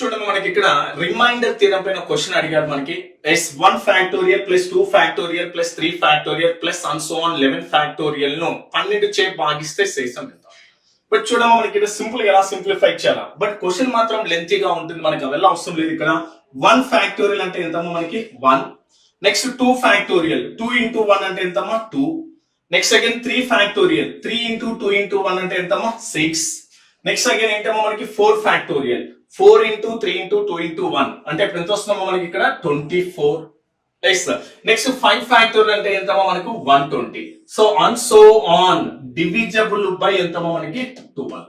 చూడండి మనకి ఇక్కడ రిమైండర్ థియరం పైన క్వశ్చన్ అడిగారు మనకి s1 factorial plus 2 factorial plus 3 factorial plus and so on 11 factorial ను 12 చే భాగిస్తే శేషం ఎంత. బట్ చూడమ్మా మనకి ఇక్కడ సింపుల్ గా ఎలా సింప్లిఫై చేయాలా, బట్ క్వశ్చన్ మాత్రం లెంతీగా ఉంటుంది, మనకి అವೆಲ್ಲ అవసరం లేదు. ఇక్కడ 1 ఫ్యాక్టోరియల్ అంటే ఎంతమ్మా మనకి 1, నెక్స్ట్ 2 ఫ్యాక్టోరియల్ 2 into 1 అంటే ఎంతమ్మా 2, next again 3 factorial 3 into 2 into 1 అంటే ఎంతమ్మా 6, నెక్స్ట్ అగైన్ ఏంటమ్మా మనకి 4 ఫ్యాక్టోరియల్ 4 into 3 into 2 into 1 అంటే ఇప్పుడు ఎంత వస్తుందమ్మా మనకి ఇక్కడ 24. నెక్స్ట్ 5 ఫ్యాక్టోరియల్ అంటే ఎంతమ్మా మనకు 120. So and so on divisible by ఎంతమ్మా మనకి 12.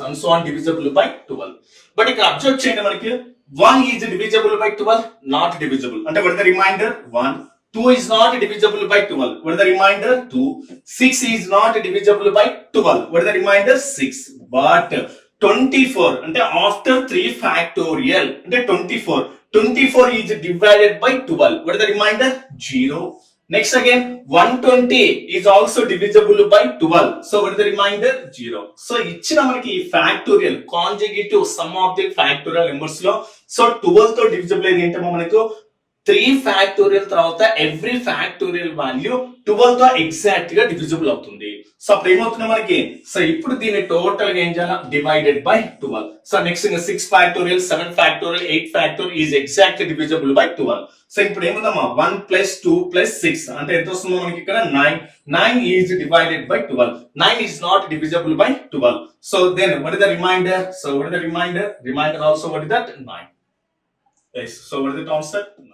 And so on divisible by 12. But ఇక్కడ అబ్జర్వ్ చేయండి మనకి 1 is divisible by 12, not divisible. అంటే what is the remainder 1. 2 is not divisible by 12. What is the remainder 2. 6 is not divisible by 12. What is the remainder 6. But 24 అంటే after 3 factorial అంటే 24 is divided by 12. What is the remainder 0. Next again 120 is also divisible by 12. So what is the remainder 0. So ఇచ్చిన మనకి factorial conjugative some of the factorial numbers లో so 12 తో divisible అయ్యేది ఏంటమ్మా మనకు 3 factorial తర్వాత every factorial value 12 తో exact గా డివిజిబుల్ అవుతుంది. సో అప్పుడు ఏమవుతుంది మనకి, సో ఇప్పుడు దీన్ని టోటల్ గా ఏం చేయాలి divided by 12. So next 6 factorial 7 factorial 8 factorial is exact divisible by 12. So ఇప్పుడు ఏముందమ్మా 1 plus 2 plus 6 అంటే ఎంత వస్తుందో మనకి ఇక్కడ 9 is divided by 12. 9 is not divisible by 12. So then what is the remainder? So what is the remainder? Remainder also what is that? 9. Yes. So what is the answer? 9.